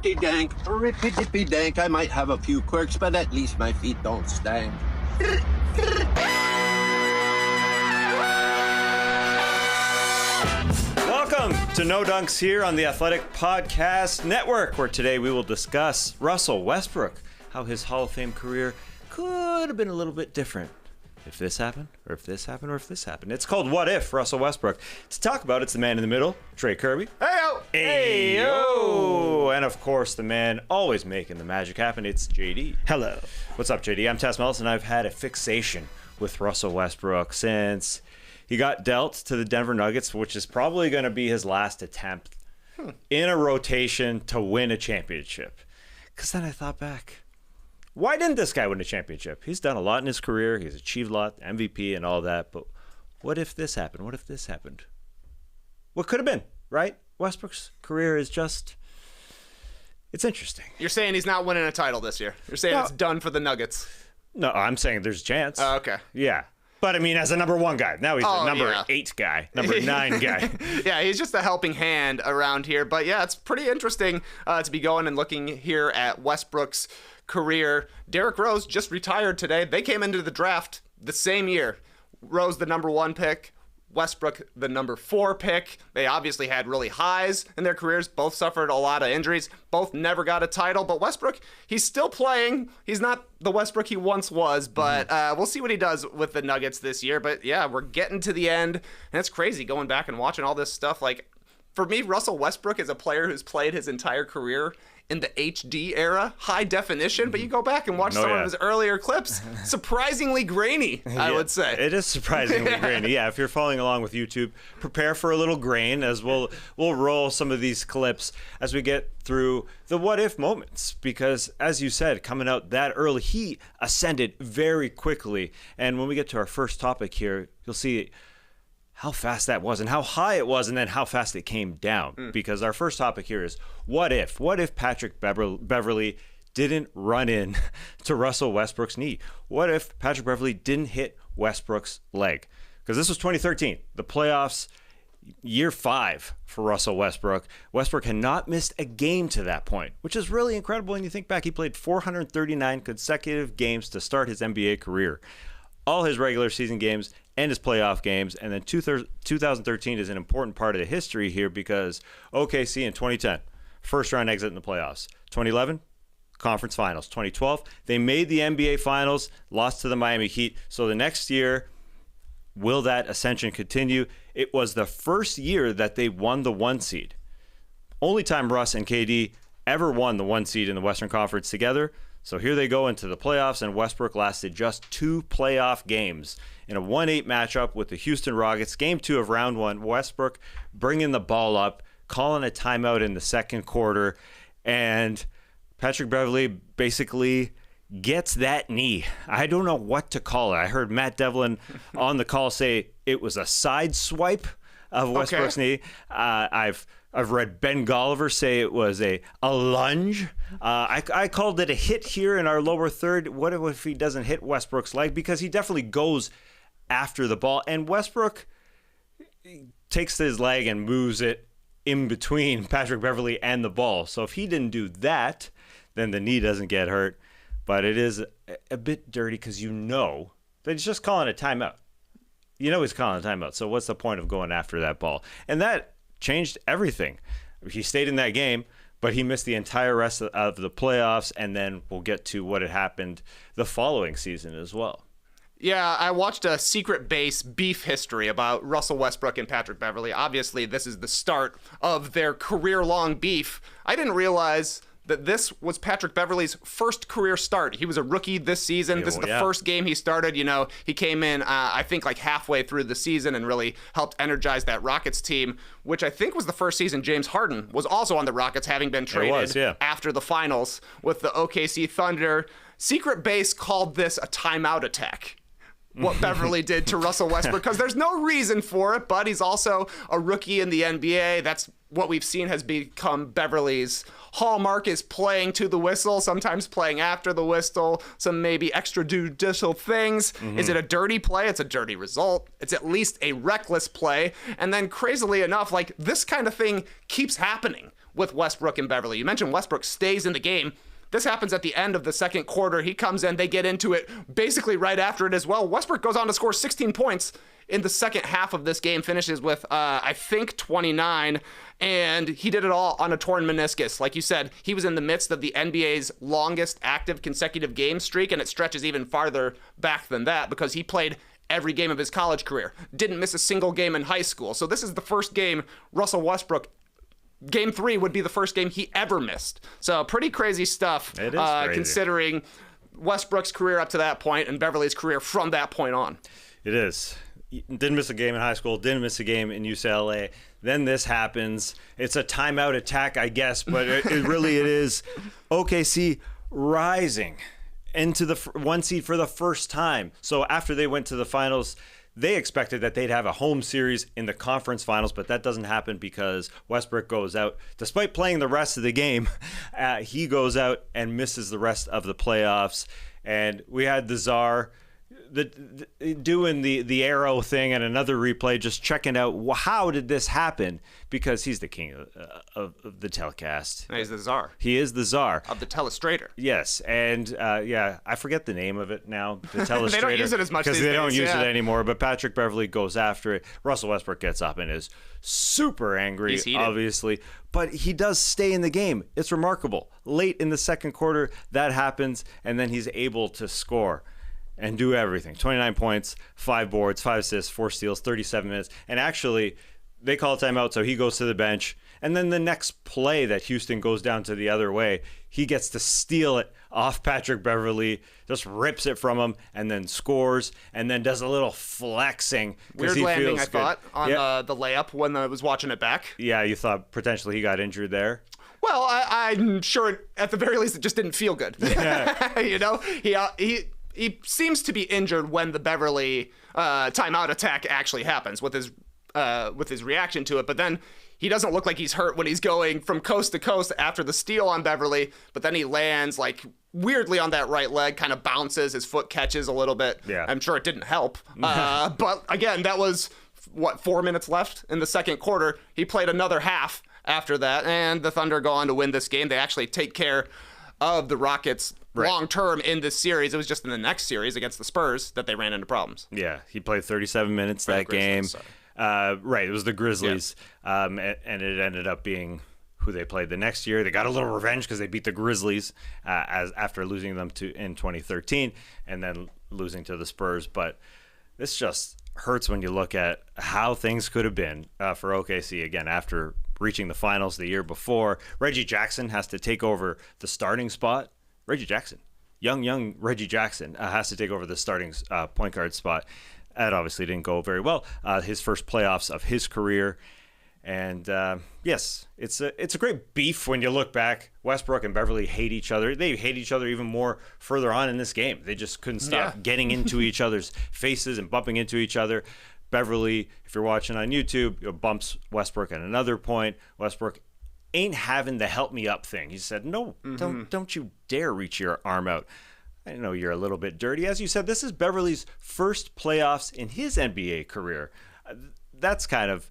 Rippity-dank, rippity-dank. I might have a few quirks, but at least my feet don't stank. Welcome to No Dunks here on the Athletic Podcast Network, where today we will discuss Russell Westbrook, how his Hall of Fame career could have been a little bit different if this happened, or if this happened, or if this happened. It's called What If, Russell Westbrook. To talk about it's the man in the middle, Trey Kirby. Hey-o! Hey-yo! And of course, the man always making the magic happen, it's JD. Hello. What's up, JD? I'm Tess Mellis, and I've had a fixation with Russell Westbrook since he got dealt to the Denver Nuggets, which is probably going to be his last attempt in a rotation to win a championship. Because then I thought back, why didn't this guy win a championship? He's done a lot in his career. He's achieved a lot, MVP and all that. But what if this happened? What if this happened? What could have been, right? Westbrook's career is just, it's interesting. You're saying he's not winning a title this year. You're saying it's done for the Nuggets. No, I'm saying there's a chance. Oh, okay. Yeah. But I mean, as a number one guy. Now he's a number 8 guy, number 9 guy. Yeah, he's just a helping hand around here. But yeah, it's pretty interesting to be going and looking here at Westbrook's career. Derrick Rose just retired today. They came into the draft the same year. Rose the number 1 pick, Westbrook the number 4 pick. They obviously had really highs in their careers. Both suffered a lot of injuries. Both never got a title. But Westbrook, he's still playing. He's not the Westbrook he once was, but we'll see what he does with the Nuggets this year. But yeah, we're getting to the end, and it's crazy going back and watching all this stuff. Like, for me, Russell Westbrook is a player who's played his entire career in the HD era, high definition, but you go back and watch some of his earlier clips, surprisingly grainy, I would say. It is surprisingly grainy. Yeah, if you're following along with YouTube, prepare for a little grain as we'll roll some of these clips as we get through the what if moments, because as you said, coming out that early, he ascended very quickly. And when we get to our first topic here, you'll see how fast that was and how high it was and then how fast it came down. Because our first topic here is what if Patrick Beverley didn't run in to Russell Westbrook's knee? What if Patrick Beverley didn't hit Westbrook's leg? Because this was 2013, the playoffs, year 5 for Russell Westbrook. Westbrook had not missed a game to that point, which is really incredible when you think back. He played 439 consecutive games to start his NBA career. All his regular season games and his playoff games. And then 2013 is an important part of the history here because OKC in 2010, first round exit in the playoffs. 2011, conference finals. 2012, they made the NBA finals, lost to the Miami Heat. So the next year, will that ascension continue? It was the first year that they won the 1 seed. Only time Russ and KD ever won the 1 seed in the Western Conference together. So here they go into the playoffs, and Westbrook lasted just 2 playoff games in a 1-8 matchup with the Houston Rockets. Game 2 of round 1, Westbrook bringing the ball up, calling a timeout in the second quarter, and Patrick Beverley basically gets that knee. I don't know what to call it. I heard Matt Devlin on the call say it was a side swipe of Westbrook's knee. I've read Ben Golliver say it was a lunge. I called it a hit here in our lower third. What if he doesn't hit Westbrook's leg? Because he definitely goes after the ball. And Westbrook takes his leg and moves it in between Patrick Beverley and the ball. So if he didn't do that, then the knee doesn't get hurt. But it is a bit dirty because you know that he's just calling a timeout. You know he's calling a timeout. So what's the point of going after that ball? And that changed everything. He stayed in that game, but he missed the entire rest of the playoffs, and then we'll get to what had happened the following season as well. Yeah, I watched a secret base beef history about Russell Westbrook and Patrick Beverley. Obviously, this is the start of their career-long beef. I didn't realize that this was Patrick Beverley's first career start. He was a rookie this season. This is the first game he started. You know, he came in, I think, like halfway through the season and really helped energize that Rockets team, which I think was the first season James Harden was also on the Rockets, having been traded after the finals with the OKC Thunder. Secret Base called this a timeout attack, what Beverley did to Russell Westbrook, because there's no reason for it, but he's also a rookie in the NBA. That's what we've seen has become Beverley's hallmark is playing to the whistle, sometimes playing after the whistle, some maybe extrajudicial things. Is it a dirty play? It's a dirty result. It's at least a reckless play. And then crazily enough, like this kind of thing keeps happening with Westbrook and Beverley. You mentioned Westbrook stays in the game. This happens at the end of the second quarter. He comes in, they get into it basically right after it as well. Westbrook goes on to score 16 points in the second half of this game, finishes with, I think, 29, and he did it all on a torn meniscus. Like you said, he was in the midst of the NBA's longest active consecutive game streak, and it stretches even farther back than that because he played every game of his college career. Didn't miss a single game in high school. So this is the first game Russell Westbrook Game 3 would be the first game he ever missed. So pretty crazy stuff. It is crazy. Considering Westbrook's career up to that point and Beverley's career from that point on. It is. Didn't miss a game in high school, didn't miss a game in UCLA. Then this happens. It's a timeout attack, I guess, but it is OKC rising into the 1 seed for the first time. So after they went to the finals, they expected that they'd have a home series in the conference finals, but that doesn't happen because Westbrook goes out. Despite playing the rest of the game, he goes out and misses the rest of the playoffs. And we had the Czar doing the arrow thing and another replay, just checking out how did this happen, because he's the king of the telecast. He's the czar. He is the czar Of the telestrator. Yes, and I forget the name of it now. The telestrator. They don't use it as much because these they don't days, use yeah. it anymore. But Patrick Beverley goes after it. Russell Westbrook gets up and is super angry, He's heated. obviously, but he does stay in the game. It's remarkable. Late in the second quarter, that happens, and then he's able to score and do everything. 29 points, 5 boards, 5 assists, 4 steals, 37 minutes. And actually, they call a timeout, so he goes to the bench. And then the next play that Houston goes down to the other way, he gets to steal it off Patrick Beverley, just rips it from him, and then scores, and then does a little flexing. Weird he landing, feels I thought, on Yep. the layup when I was watching it back. Yeah, you thought potentially he got injured there? Well, I'm sure at the very least it just didn't feel good. You know, he seems to be injured when the Beverley timeout attack actually happens with his reaction to it. But then he doesn't look like he's hurt when he's going from coast to coast after the steal on Beverley. But then he lands like weirdly on that right leg, kind of bounces, his foot catches a little bit. Yeah. I'm sure it didn't help. But again, that was 4 minutes left in the second quarter. He played another half after that, and the Thunder go on to win this game. They actually take care of the Rockets long term in this series. It was just in the next series against the Spurs that they ran into problems. Yeah, he played 37 minutes that game. Right, it was the Grizzlies, and it ended up being who they played the next year. They got a little revenge because they beat the Grizzlies after losing them in 2013 and then losing to the Spurs. But this just hurts when you look at how things could have been for OKC again after reaching the finals the year before. Reggie Jackson has to take over the starting spot. Reggie Jackson, young Reggie Jackson has to take over the starting point guard spot. That obviously didn't go very well. His first playoffs of his career. And yes, it's a great beef when you look back. Westbrook and Beverley hate each other. They hate each other even more further on in this game. They just couldn't stop getting into each other's faces and bumping into each other. Beverley, if you're watching on YouTube, bumps Westbrook at another point. Westbrook ain't having the help me up thing. He said, no, don't you dare reach your arm out. I know you're a little bit dirty. As you said, this is Beverley's first playoffs in his NBA career. That's kind of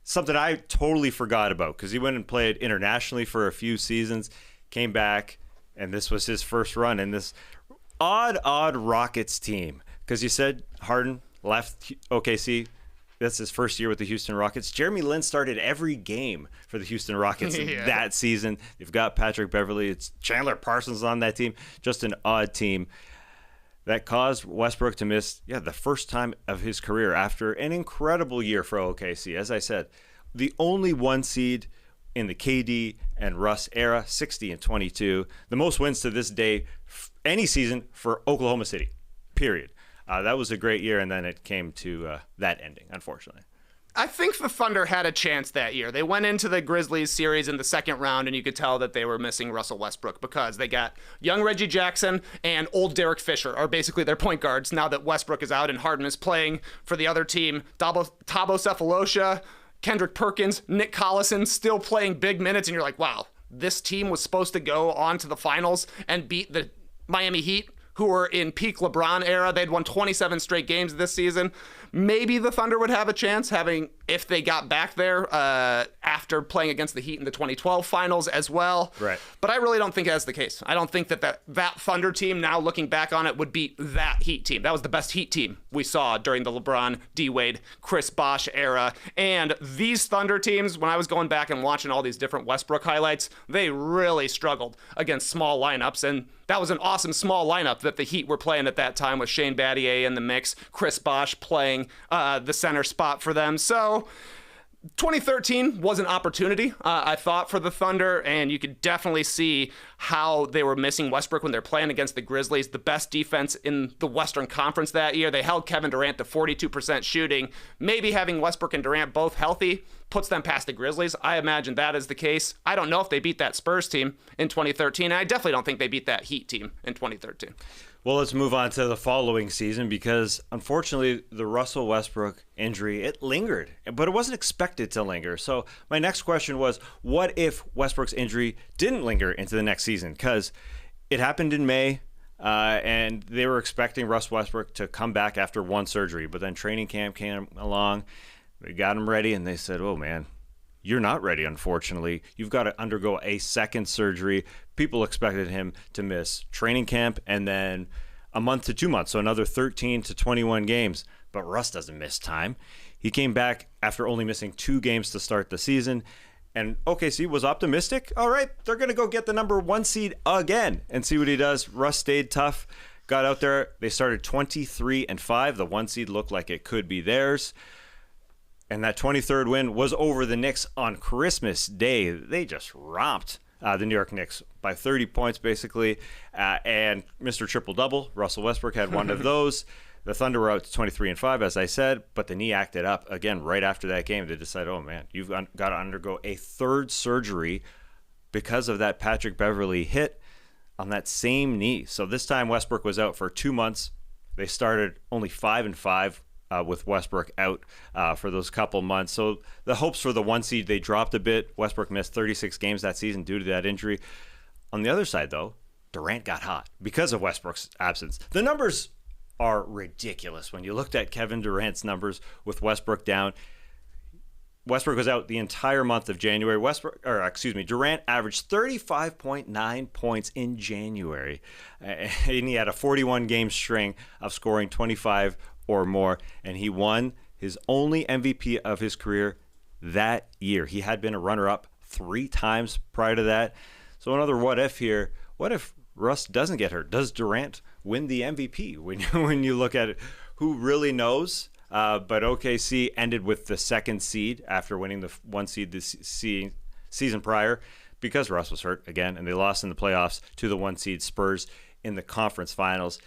something I totally forgot about because he went and played internationally for a few seasons, came back, and this was his first run in this odd Rockets team. Because you said Harden left OKC. That's his first year with the Houston Rockets. Jeremy Lin started every game for the Houston Rockets that season. They've got Patrick Beverley. It's Chandler Parsons on that team. Just an odd team that caused Westbrook to miss, the first time of his career after an incredible year for OKC. As I said, the only 1 seed in the KD and Russ era, 60-22. The most wins to this day, any season for Oklahoma City, period. That was a great year, and then it came to that ending, unfortunately. I think the Thunder had a chance that year. They went into the Grizzlies series in the second round, and you could tell that they were missing Russell Westbrook because they got young Reggie Jackson and old Derek Fisher are basically their point guards now that Westbrook is out and Harden is playing for the other team. Thabo Cephalosha Kendrick Perkins, Nick Collison still playing big minutes, and you're like, wow, this team was supposed to go on to the finals and beat the Miami Heat, who were in peak LeBron era. They'd won 27 straight games this season. Maybe the Thunder would have a chance if they got back there after playing against the Heat in the 2012 finals as well. Right. But I really don't think that's the case. I don't think that Thunder team, now looking back on it, would beat that Heat team. That was the best Heat team we saw during the LeBron, D-Wade, Chris Bosh era. And these Thunder teams, when I was going back and watching all these different Westbrook highlights, they really struggled against small lineups. And that was an awesome small lineup that the Heat were playing at that time, with Shane Battier in the mix, Chris Bosh playing the center spot for them. So 2013 was an opportunity, I thought, for the Thunder, and you could definitely see how they were missing Westbrook when they're playing against the Grizzlies, the best defense in the Western Conference that year. They held Kevin Durant to 42% shooting. Maybe having Westbrook and Durant both healthy puts them past the Grizzlies. I imagine that is the case. I don't know if they beat that Spurs team in 2013, and I definitely don't think they beat that Heat team in 2013. Well, let's move on to the following season, because unfortunately the Russell Westbrook injury, it lingered, but it wasn't expected to linger. So my next question was, what if Westbrook's injury didn't linger into the next season? Because it happened in May, and they were expecting Russ Westbrook to come back after one surgery, but then training camp came along, they got him ready, and they said, oh man, you're not ready, unfortunately. You've got to undergo a second surgery. People expected him to miss training camp and then a month to 2 months, so another 13 to 21 games. But Russ doesn't miss time. He came back after only missing 2 games to start the season. And OKC was optimistic. All right, they're going to go get the number 1 seed again and see what he does. Russ stayed tough, got out there. They started 23-5. The 1 seed looked like it could be theirs. And that 23rd win was over the Knicks on Christmas Day. They just romped the New York Knicks by 30 points, basically. And Mr. Triple-Double, Russell Westbrook, had one of those. The Thunder were out to 23-5, as I said, but the knee acted up again right after that game. They decided, oh, man, you've got to undergo a third surgery because of that Patrick Beverley hit on that same knee. So this time Westbrook was out for 2 months. They started only 5-5. With Westbrook out for those couple months. So the hopes for the 1 seed, they dropped a bit. Westbrook missed 36 games that season due to that injury. On the other side, though, Durant got hot because of Westbrook's absence. The numbers are ridiculous. When you looked at Kevin Durant's numbers with Westbrook down, Westbrook was out the entire month of January. Durant averaged 35.9 points in January. And he had a 41-game string of scoring 25 or more, and he won his only MVP of his career that year. He had been a runner-up 3 times prior to that. So another what if here. What if Russ doesn't get hurt? Does Durant win the MVP? When you look at it, who really knows? But OKC ended with the 2nd seed after winning the 1 seed this season prior, because Russ was hurt again, and they lost in the playoffs to the 1 seed Spurs in the conference finals.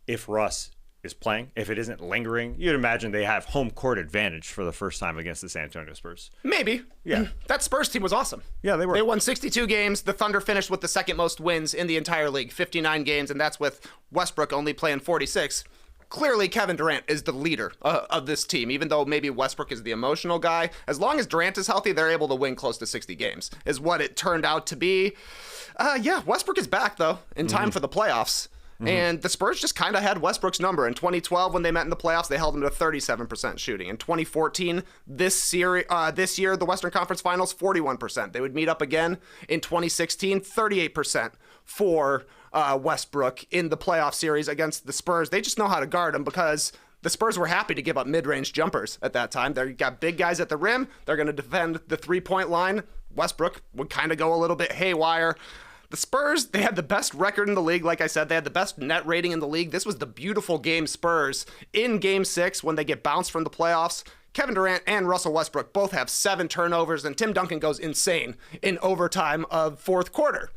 If Russ is playing, if it isn't lingering, you'd imagine they have home court advantage for the first time against the San Antonio Spurs. Maybe. Yeah. That Spurs team was awesome. Yeah, they were. They won 62 games. The Thunder finished with the 2nd most wins in the entire league, 59 games, and that's with Westbrook only playing 46. Clearly, Kevin Durant is the leader of this team, even though maybe Westbrook is the emotional guy. As long as Durant is healthy, they're able to win close to 60 games, is what it turned out to be. Westbrook is back, though, in time for the playoffs. Mm-hmm. And the Spurs just kind of had Westbrook's number. In 2012, when they met in the playoffs, they held him to 37% shooting. In 2014, this year, the Western Conference Finals, 41%. They would meet up again in 2016, 38% for Westbrook in the playoff series against the Spurs. They just know how to guard him, because the Spurs were happy to give up mid-range jumpers at that time. They've got big guys at the rim. They're going to defend the three-point line. Westbrook would kind of go a little bit haywire. The Spurs, they had the best record in the league. Like I said, they had the best net rating in the league. This was the beautiful game Spurs in Game 6 when they get bounced from the playoffs. Kevin Durant and Russell Westbrook both have 7 turnovers, and Tim Duncan goes insane in overtime of 4th quarter.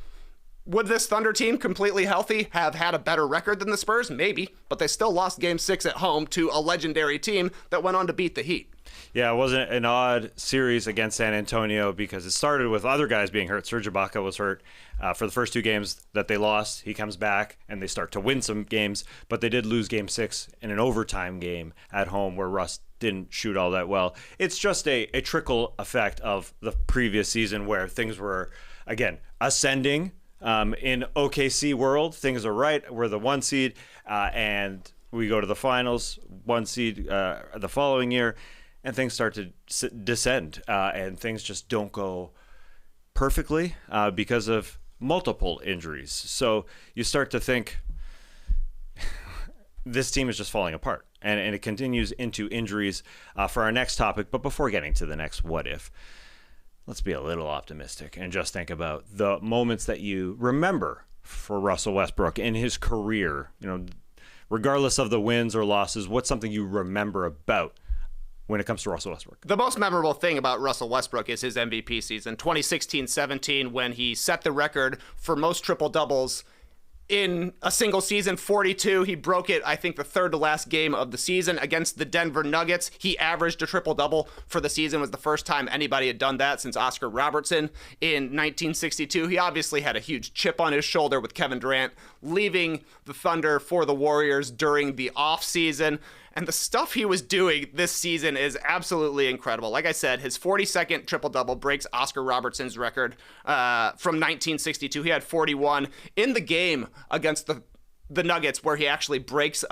Would this Thunder team, completely healthy, have had a better record than the Spurs? Maybe, but they still lost Game 6 at home to a legendary team that went on to beat the Heat. Yeah, it wasn't an odd series against San Antonio because it started with other guys being hurt. Serge Ibaka was hurt for the first 2 games that they lost. He comes back, and they start to win some games, but they did lose Game 6 in an overtime game at home where Russ didn't shoot all that well. It's just a trickle effect of the previous season where things were, again, ascending. In OKC world, things are right. We're the 1 seed, and we go to the finals, 1 seed the following year, and things start to descend, and things just don't go perfectly because of multiple injuries. So you start to think this team is just falling apart, and it continues into injuries for our next topic. But before getting to the next what if, let's be a little optimistic and just think about the moments that you remember for Russell Westbrook in his career. You know, regardless of the wins or losses, what's something you remember about when it comes to Russell Westbrook? The most memorable thing about Russell Westbrook is his MVP season, 2016-17, when he set the record for most triple-doubles in a single season, 42. He broke it, I think, the third to last game of the season against the Denver Nuggets. He averaged a triple-double for the season. It was the first time anybody had done that since Oscar Robertson in 1962. He obviously had a huge chip on his shoulder with Kevin Durant leaving the Thunder for the Warriors during the offseason. And the stuff he was doing this season is absolutely incredible. Like I said, his 42nd triple-double breaks Oscar Robertson's record from 1962. He had 41 in the game against the Nuggets where he actually breaks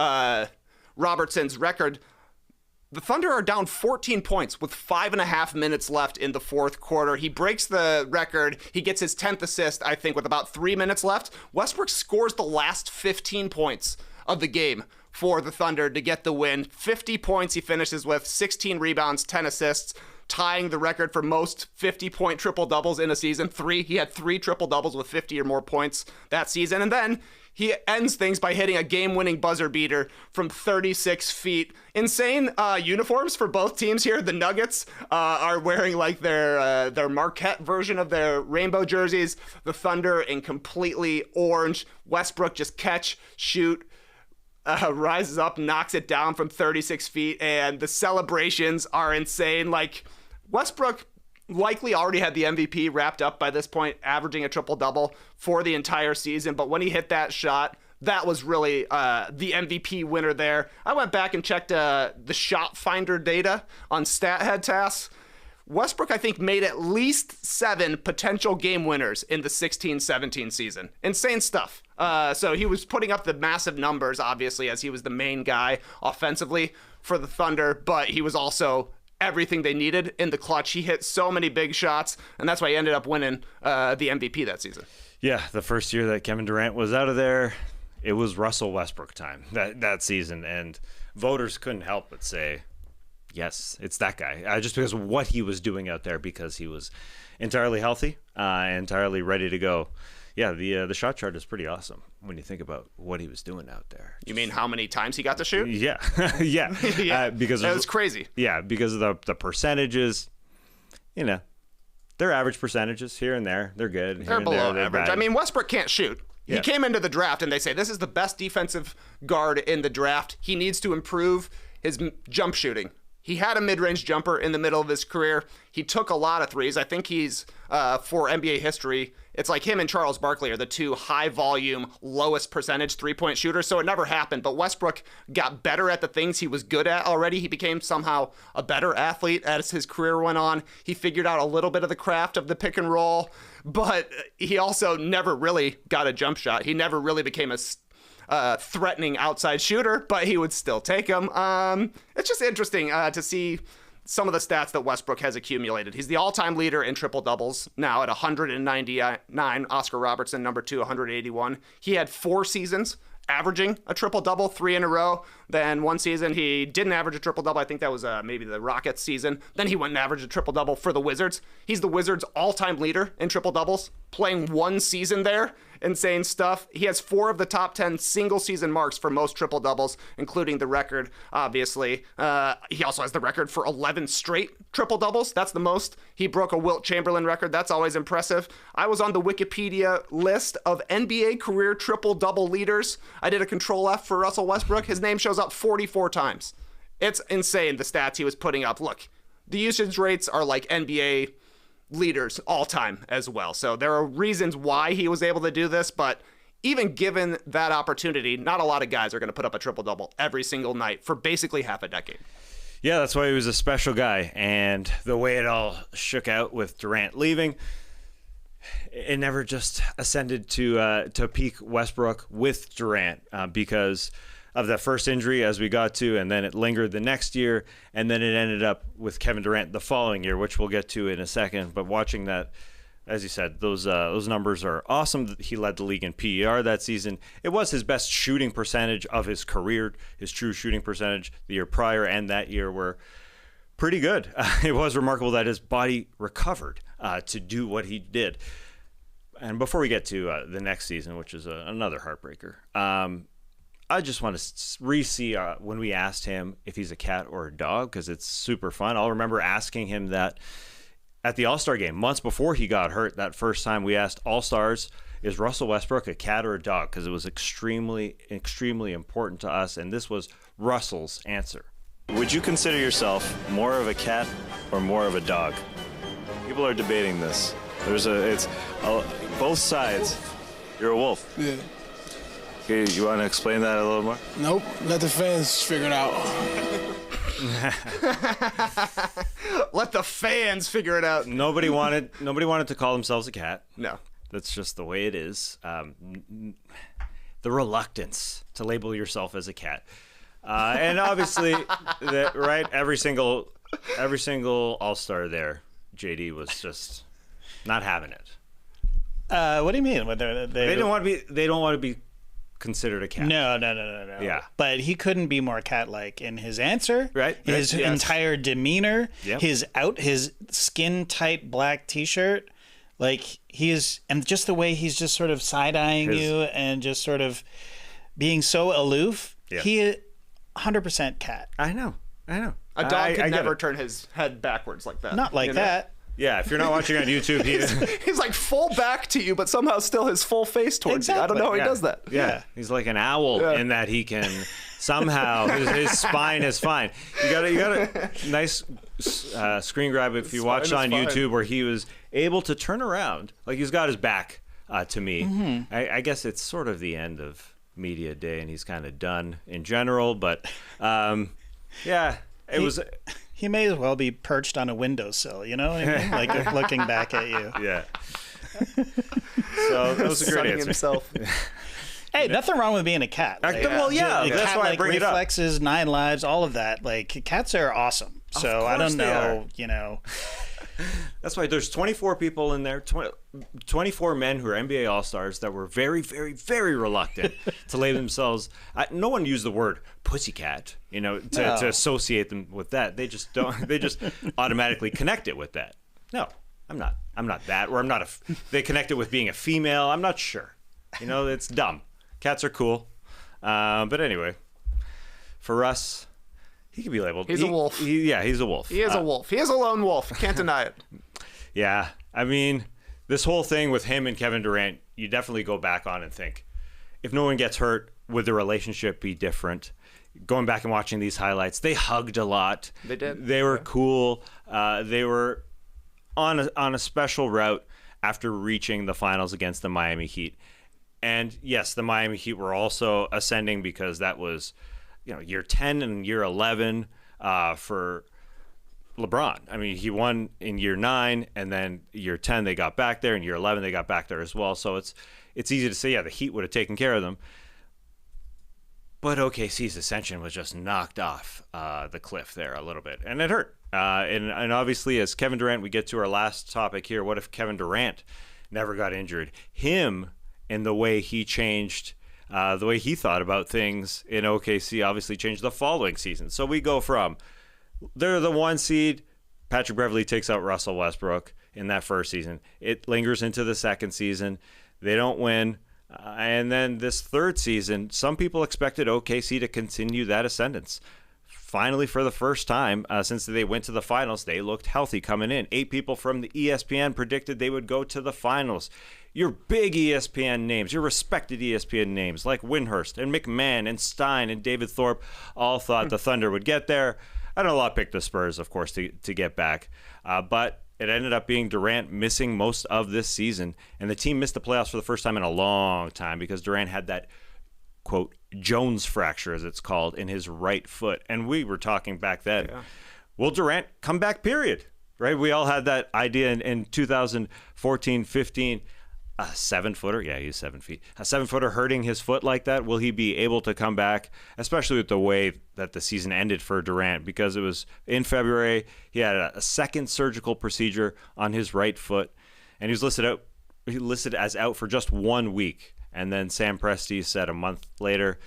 Robertson's record. The Thunder are down 14 points with 5.5 minutes left in the fourth quarter. He breaks the record. He gets his 10th assist, I think, with about 3 minutes left. Westbrook scores the last 15 points of the game for the Thunder to get the win. 50 points he finishes with, 16 rebounds, 10 assists, tying the record for most 50-point triple-doubles in a season. He had 3 triple-doubles with 50 or more points that season. And then he ends things by hitting a game-winning buzzer beater from 36 feet. Insane uniforms for both teams here. The Nuggets are wearing like their Marquette version of their rainbow jerseys. The Thunder in completely orange. Westbrook just catch, shoot, rises up, knocks it down from 36 feet, and the celebrations are insane. Like, Westbrook likely already had the MVP wrapped up by this point, averaging a triple-double for the entire season, but when he hit that shot, that was really the MVP winner there. I went back and checked the shot finder data on StatHead tasks. Westbrook, I think, made at least 7 potential game winners in the 16-17 season. Insane stuff. So he was putting up the massive numbers, obviously, as he was the main guy offensively for the Thunder, but he was also everything they needed in the clutch. He hit so many big shots, and that's why he ended up winning the MVP that season. Yeah, the first year that Kevin Durant was out of there, it was Russell Westbrook time that season, and voters couldn't help but say, yes, it's that guy. Just because of what he was doing out there, because he was entirely healthy, entirely ready to go. Yeah, the shot chart is pretty awesome when you think about what he was doing out there. You mean how many times he got to shoot? Yeah, yeah. Yeah. Because it was crazy. Yeah, because of the percentages, you know, they're average percentages here and there. They're good. They're below average. Bad. I mean, Westbrook can't shoot. Yeah. He came into the draft and they say this is the best defensive guard in the draft. He needs to improve his jump shooting. He had a mid-range jumper in the middle of his career. He took a lot of threes. I think he's, for NBA history, it's like him and Charles Barkley are the 2 high-volume, lowest percentage three-point shooters, so it never happened. But Westbrook got better at the things he was good at already. He became somehow a better athlete as his career went on. He figured out a little bit of the craft of the pick and roll, but he also never really got a jump shot. He never really became a threatening outside shooter, but he would still take him. It's just interesting to see some of the stats that Westbrook has accumulated. He's the all-time leader in triple-doubles now at 199. Oscar Robertson, number 2, 181. He had 4 seasons averaging a triple-double, 3 in a row. Then 1 season he didn't average a triple-double. I think that was maybe the Rockets season. Then he went and averaged a triple-double for the Wizards. He's the Wizards' all-time leader in triple-doubles, playing 1 season there insane stuff. He has 4 of the top 10 single season marks for most triple doubles, including the record, obviously. He also has the record for 11 straight triple doubles. That's the most. He broke a Wilt Chamberlain record. That's always impressive. I was on the Wikipedia list of NBA career triple double leaders. I did a control F for Russell Westbrook. His name shows up 44 times. It's insane, the stats he was putting up. Look, the usage rates are like NBA leaders all time as well. So there are reasons why he was able to do this, but even given that opportunity, not a lot of guys are going to put up a triple-double every single night for basically half a decade. Yeah, that's why he was a special guy. And the way it all shook out with Durant leaving, it never just ascended to peak Westbrook with Durant because of that first injury as we got to, and then it lingered the next year, and then it ended up with Kevin Durant the following year, which we'll get to in a second. But watching that, as you said, those numbers are awesome. He led the league in PER that season. It was his best shooting percentage of his career. His true shooting percentage the year prior and that year were pretty good. It was remarkable that his body recovered to do what he did. And before we get to the next season, which is another heartbreaker, I just want to re-see when we asked him if he's a cat or a dog, because it's super fun. I'll remember asking him that at the All-Star game, months before he got hurt. That first time we asked All-Stars, is Russell Westbrook a cat or a dog? Because it was extremely, extremely important to us, and this was Russell's answer. Would you consider yourself more of a cat or more of a dog? People are debating this. Both sides. You're a wolf. Yeah. Okay, you want to explain that a little more? Nope. Let the fans figure it out. Let the fans figure it out. Nobody wanted to call themselves a cat. No. That's just the way it is. The reluctance to label yourself as a cat. And obviously, right, every single All-Star there, JD was just not having it. What do you mean? They don't want to be considered a cat. No. Yeah. But he couldn't be more cat-like in his answer, right? His entire demeanor, yep. his skin-tight black T-shirt, and just the way he's just sort of side-eyeing you and just sort of being so aloof. Yeah. He 100% cat. I know. A dog could never turn his head backwards like that. Not like that. Yeah, if you're not watching on YouTube, he's like full back to you, but somehow still his full face towards you. I don't know how he does that. Yeah, he's like an owl in that he can somehow his spine is fine. You got a nice screen grab if you watch on YouTube where he was able to turn around, like he's got his back to me. Mm-hmm. I guess it's sort of the end of media day, and he's kind of done in general. But He may as well be perched on a windowsill, you know what I mean? Like looking back at you. Yeah. So that was a great answer. Himself. Hey, nothing wrong with being a cat. Well, that's why I bring it up. Reflexes, 9 lives, all of that. Like, cats are awesome. So I don't know, That's why there's 24 people in there, 24 men who are NBA All-Stars that were very, very, very reluctant to label themselves. No one used the word pussycat, to associate them with that. They just don't. They just automatically connect it with that. No, I'm not. I'm not that. Or I'm not they connect it with being a female. I'm not sure. It's dumb. Cats are cool. But anyway, for Russ, he can be labeled. He's a wolf. He's a wolf. He is a wolf. He is a lone wolf. Can't deny it. Yeah. I mean, this whole thing with him and Kevin Durant, you definitely go back on and think, if no one gets hurt, would the relationship be different? Going back and watching these highlights, they hugged a lot. They did. They were cool. They were on a special route after reaching the finals against the Miami Heat. And yes, the Miami Heat were also ascending because that was year 10 and year 11 for LeBron. I mean, he won in year 9, and then year 10 they got back there, and year 11 they got back there as well. So it's easy to say, the Heat would have taken care of them. But OKC's ascension was just knocked off the cliff there a little bit, and it hurt. And obviously, as Kevin Durant, we get to our last topic here. What if Kevin Durant never got injured? Him and the way he changed, the way he thought about things in OKC obviously changed the following season. So we go from they're the 1 seed. Patrick Beverley takes out Russell Westbrook in that first season. It lingers into the second season. They don't win. And then this third season, some people expected OKC to continue that ascendance. Finally, for the first time since they went to the finals, they looked healthy coming in. 8 people from the ESPN predicted they would go to the finals. Your big ESPN names, your respected ESPN names like Windhurst and McMahon and Stein and David Thorpe all thought the Thunder would get there. And a lot picked the Spurs, of course, to get back. But it ended up being Durant missing most of this season. And the team missed the playoffs for the first time in a long time because Durant had that, quote, Jones fracture, as it's called, in his right foot. And we were talking back then, will Durant come back, period? Right? We all had that idea in 2014-15. A 7-footer, yeah, he's 7 feet. A 7-footer hurting his foot like that, will he be able to come back? Especially with the way that the season ended for Durant, because it was in February. He had a second surgical procedure on his right foot, and he was listed as out for just 1 week. And then Sam Presti said a month later,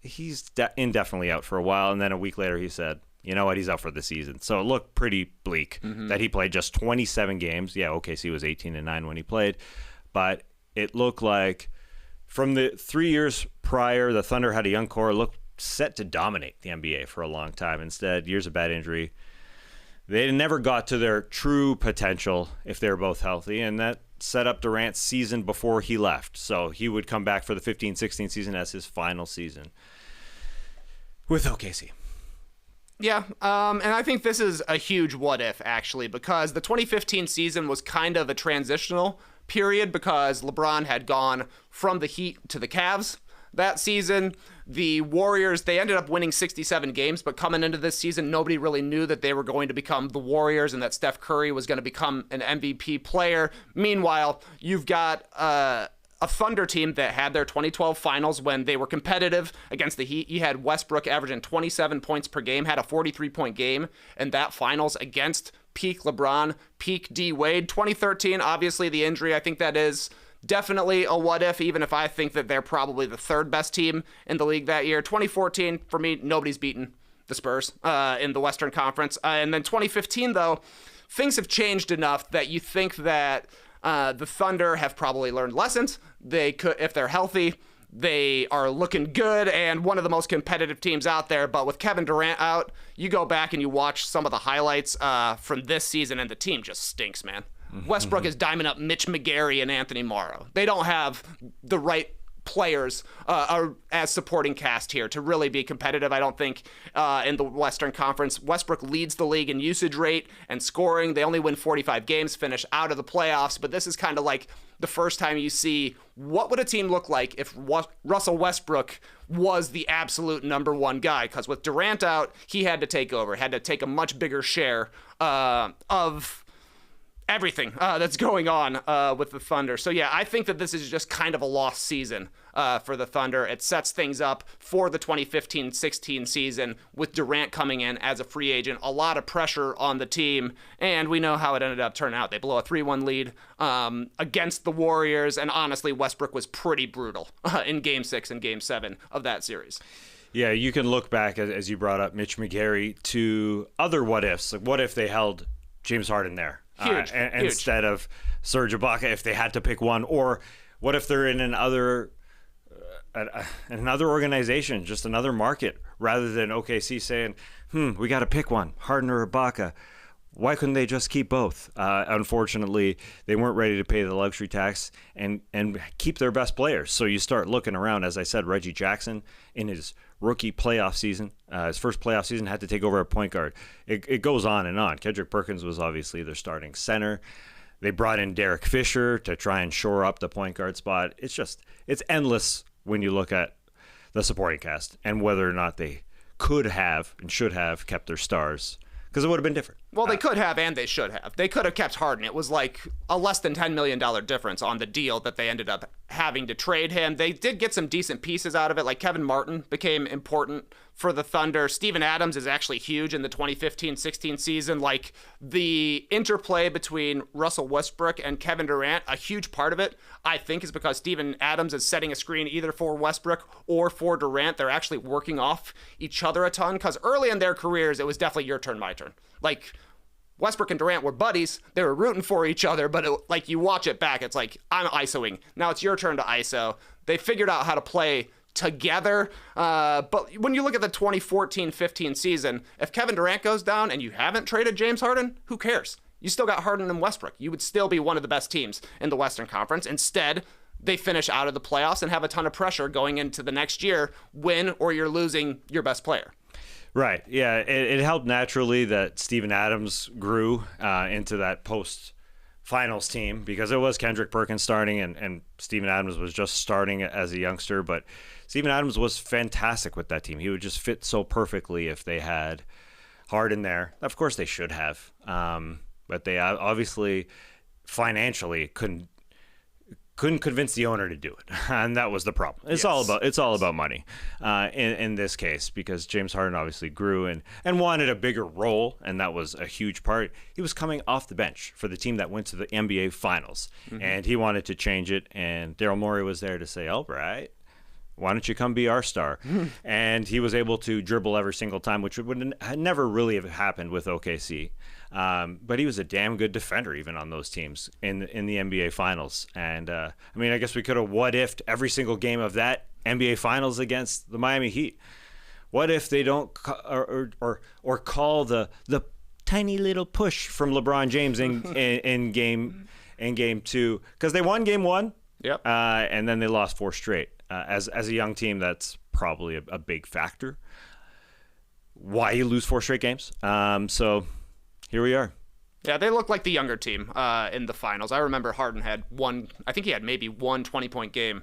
he's indefinitely out for a while. And then a week later, he said, you know what, he's out for the season. So it looked pretty bleak that he played just 27 games. Yeah, OKC was 18-9 when he played. But it looked like from the 3 years prior, the Thunder had a young core, looked set to dominate the NBA for a long time. Instead, years of bad injury. They never got to their true potential if they were both healthy, and that set up Durant's season before he left. So he would come back for the 15-16 season as his final season with OKC. Yeah, and I think this is a huge what if, actually, because the 2015 season was kind of a transitional period because LeBron had gone from the Heat to the Cavs that season. The Warriors, they ended up winning 67 games, but coming into this season, nobody really knew that they were going to become the Warriors and that Steph Curry was going to become an MVP player. Meanwhile, you've got a Thunder team that had their 2012 finals when they were competitive against the Heat. You had Westbrook averaging 27 points per game, had a 43-point game in that finals against peak LeBron, peak D Wade. 2013, obviously the injury, I think that is definitely a what if, even if I think that they're probably the third best team in the league that year. 2014, for me, nobody's beaten the Spurs in the Western Conference. And then 2015, though, things have changed enough that you think that the Thunder have probably learned lessons. They could, if they're healthy, they are looking good and one of the most competitive teams out there. But with Kevin Durant out, you go back and you watch some of the highlights from this season, and the team just stinks, man. Westbrook is diming up Mitch McGary and Anthony Morrow. They don't have the right players as supporting cast here to really be competitive. I don't think in the Western Conference, Westbrook leads the league in usage rate and scoring. They only win 45 games, finish out of the playoffs, but this is kind of like the first time you see what would a team look like if Russell Westbrook was the absolute number one guy, because with Durant out, he had to take over, had to take a much bigger share of everything that's going on with the Thunder. So yeah, I think that this is just kind of a lost season for the Thunder. It sets things up for the 2015-16 season with Durant coming in as a free agent. A lot of pressure on the team, and we know how it ended up turning out. They blow a 3-1 lead against the Warriors, and honestly, Westbrook was pretty brutal in Game 6 and Game 7 of that series. Yeah, you can look back, as you brought up Mitch McGary, to other what-ifs. Like, what if they held James Harden there? Huge. Instead of Serge Ibaka, if they had to pick one, or what if they're in another organization, just another market, rather than OKC saying, we got to pick one, Harden or Ibaka. Why couldn't they just keep both? Unfortunately, they weren't ready to pay the luxury tax and keep their best players. So you start looking around. As I said, Reggie Jackson in his rookie playoff season, his first playoff season, had to take over at point guard. It goes on and on. Kendrick Perkins was obviously their starting center. They brought in Derek Fisher to try and shore up the point guard spot. It's endless when you look at the supporting cast and whether or not they could have and should have kept their stars, because it would have been different. Well, they could have and they should have. They could have kept Harden. It was like a less than $10 million difference on the deal that they ended up having to trade him. They did get some decent pieces out of it, like Kevin Martin became important for the Thunder. Steven Adams is actually huge in the 2015-16 season. Like, the interplay between Russell Westbrook and Kevin Durant, a huge part of it, I think, is because Steven Adams is setting a screen either for Westbrook or for Durant. They're actually working off each other a ton, because early in their careers, it was definitely your turn, my turn. Like, Westbrook and Durant were buddies. They were rooting for each other, but like you watch it back, it's like, I'm ISOing. Now it's your turn to ISO. They figured out how to play together. But when you look at the 2014-15 season, if Kevin Durant goes down and you haven't traded James Harden, who cares? You still got Harden and Westbrook. You would still be one of the best teams in the Western Conference. Instead, they finish out of the playoffs and have a ton of pressure going into the next year, win or you're losing your best player. Right. Yeah. It helped naturally that Steven Adams grew into that post-finals team because it was Kendrick Perkins starting and Steven Adams was just starting as a youngster. But Steven Adams was fantastic with that team. He would just fit so perfectly if they had Harden there. Of course, they should have. But they obviously financially couldn't convince the owner to do it, and that was the problem. It's all about money in this case, because James Harden obviously grew and wanted a bigger role, and that was a huge part. He was coming off the bench for the team that went to the NBA Finals, and he wanted to change it. And Daryl Morey was there to say, "All right, why don't you come be our star?" And he was able to dribble every single time, which would never really have happened with OKC. But he was a damn good defender even on those teams in the NBA Finals. And I mean, I guess we could have what-ifed every single game of that NBA Finals against the Miami Heat. What if they don't or call the tiny little push from LeBron James in game 2, because they won game 1. Yep. And then they lost 4 straight. As a young team, that's probably a big factor. Why you lose 4 straight games? So here we are. Yeah, they look like the younger team in the finals. I remember Harden had I think he had maybe one 20-point game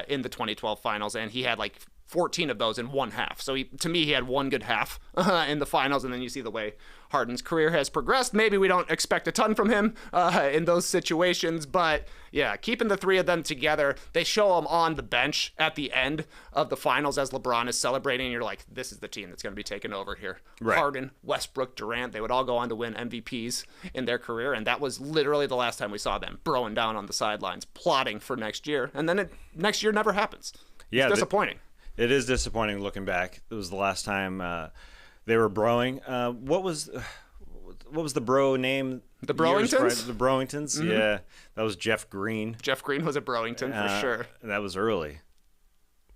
in the 2012 finals, and he had like 14 of those in one half. So to me, he had one good half in the finals, and then you see the way Harden's career has progressed. Maybe we don't expect a ton from him in those situations, but yeah, keeping the three of them together, they show them on the bench at the end of the finals as LeBron is celebrating, and you're like, this is the team that's going to be taking over here. Right. Harden, Westbrook, Durant, they would all go on to win MVPs in their career, and that was literally the last time we saw them broing down on the sidelines, plotting for next year, and then next year never happens. Yeah, it's disappointing. It is disappointing looking back. It was the last time they were broing. What was the bro name? The Browingtons? The Browingtons, mm-hmm. Yeah. That was Jeff Green. Jeff Green was a Browington for sure. That was early.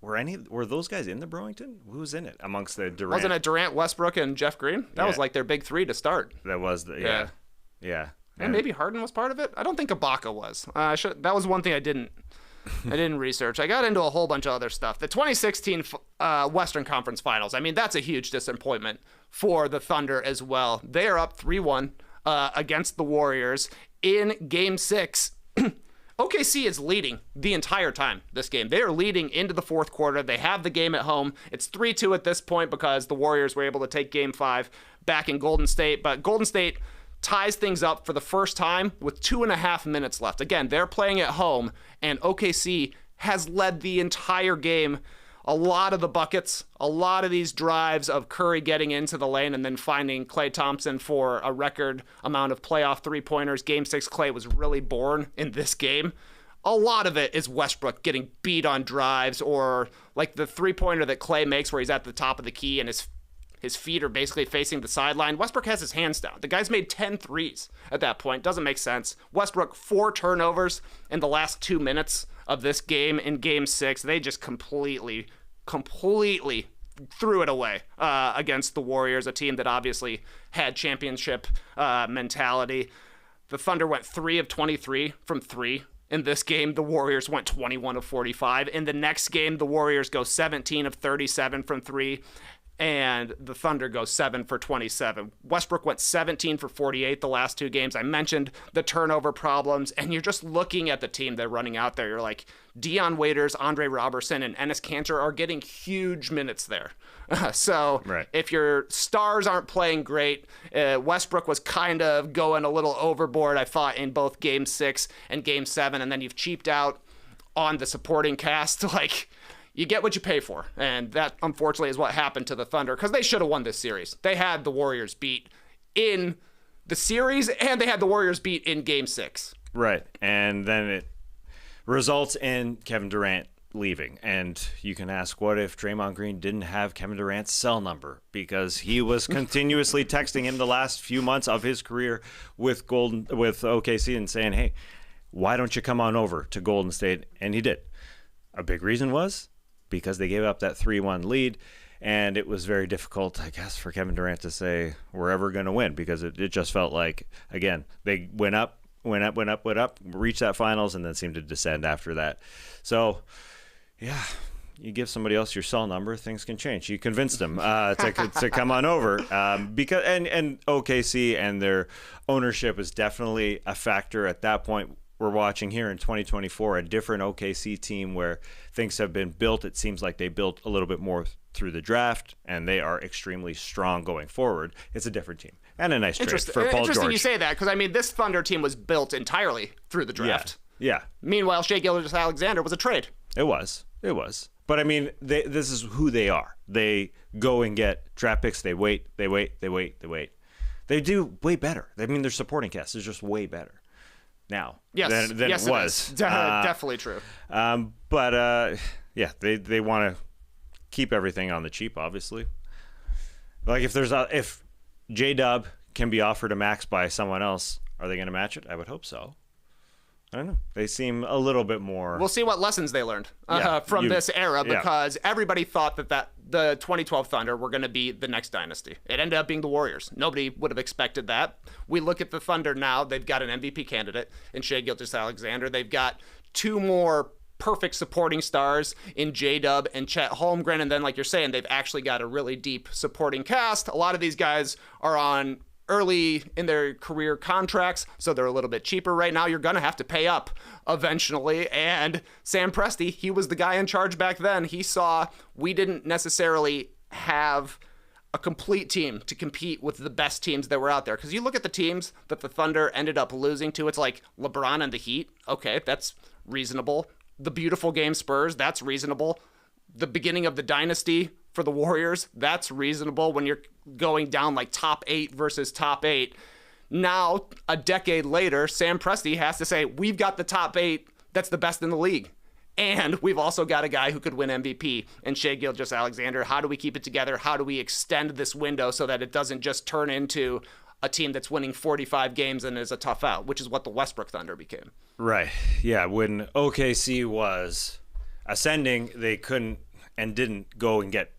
Were those guys in the Browington? Who was in it amongst the Durant? Wasn't it Durant, Westbrook, and Jeff Green? That was like their big three to start. That was yeah. And maybe Harden was part of it? I don't think Ibaka was. That was one thing I didn't research. I got into a whole bunch of other stuff. The 2016 Western Conference Finals, I mean, that's a huge disappointment for the Thunder as well. They are up 3-1 against the Warriors in Game 6. OKC is leading the entire time this game. They are leading into the fourth quarter. They have the game at home. It's 3-2 at this point because the Warriors were able to take Game 5 back in Golden State. But Golden State ties things up for the first time with 2.5 minutes left. Again, they're playing at home, and OKC has led the entire game. A lot of the buckets, a lot of these drives of Curry getting into the lane and then finding Klay Thompson for a record amount of playoff three-pointers. Game 6, Klay was really born in this game. A lot of it is Westbrook getting beat on drives, or like the three-pointer that Klay makes where he's at the top of the key and his feet are basically facing the sideline. Westbrook has his hands down. The guy's made 10 threes at that point. Doesn't make sense. Westbrook, 4 turnovers in the last 2 minutes of this game in Game 6. They just completely threw it away against the Warriors, a team that obviously had championship mentality. The Thunder went 3 of 23 from 3. In this game, the Warriors went 21 of 45. In the next game, the Warriors go 17 of 37 from 3. And the Thunder go 7 for 27. Westbrook went 17 for 48 the last 2 games. I mentioned the turnover problems, and you're just looking at the team they're running out there. You're like, Dion Waiters, Andre Robertson, and Enes Kanter are getting huge minutes there. So right. If your stars aren't playing great, Westbrook was kind of going a little overboard, I thought, in both Game 6 and Game 7, and then you've cheaped out on the supporting cast. Like, you get what you pay for, and that, unfortunately, is what happened to the Thunder, because they should have won this series. They had the Warriors beat in the series, and they had the Warriors beat in Game 6. Right, and then it results in Kevin Durant leaving. And you can ask, what if Draymond Green didn't have Kevin Durant's cell number? Because he was continuously texting him the last few months of his career with OKC and saying, hey, why don't you come on over to Golden State? And he did. A big reason was because they gave up that 3-1 lead. And it was very difficult, I guess, for Kevin Durant to say we're ever going to win, because it just felt like, again, they went up, reached that finals, and then seemed to descend after that. So, yeah, you give somebody else your cell number, things can change. You convinced them to come on over, because and OKC and their ownership is definitely a factor at that point. We're watching here in 2024 a different OKC team where things have been built. It seems like they built a little bit more through the draft, and they are extremely strong going forward. It's a different team. And a nice trade for Paul Interesting George. you say that, because, I mean, this Thunder team was built entirely through the draft. Yeah. Meanwhile, Shai Gilgeous-Alexander was a trade. It was. But, I mean, this is who they are. They go and get draft picks. They wait. They do way better. I mean, their supporting cast is just way better now than it was. Definitely true. Yeah, they want to keep everything on the cheap, obviously. Like if J-Dub can be offered a max by someone else, are they going to match it? I would hope so. I don't know. They seem a little bit more. We'll see what lessons they learned from this era, because everybody thought that the 2012 Thunder were going to be the next dynasty. It ended up being the Warriors. Nobody would have expected that. We look at the Thunder now. They've got an MVP candidate in Shai Gilgeous-Alexander. They've got two more perfect supporting stars in J-Dub and Chet Holmgren. And then, like you're saying, they've actually got a really deep supporting cast. A lot of these guys are on early in their career contracts, so they're a little bit cheaper right now. You're going to have to pay up eventually. And Sam Presti, he was the guy in charge back then. He saw we didn't necessarily have a complete team to compete with the best teams that were out there. Because you look at the teams that the Thunder ended up losing to, it's like LeBron and the Heat. Okay, that's reasonable. The beautiful game Spurs, that's reasonable. The beginning of the dynasty for the Warriors, that's reasonable when you're going down like top 8 versus top 8. Now, a decade later, Sam Presti has to say, we've got the top 8 that's the best in the league. And we've also got a guy who could win MVP in Shai Gilgeous-Alexander. How do we keep it together? How do we extend this window so that it doesn't just turn into a team that's winning 45 games and is a tough out, which is what the Westbrook Thunder became. Right. Yeah. When OKC was ascending, they couldn't and didn't go and get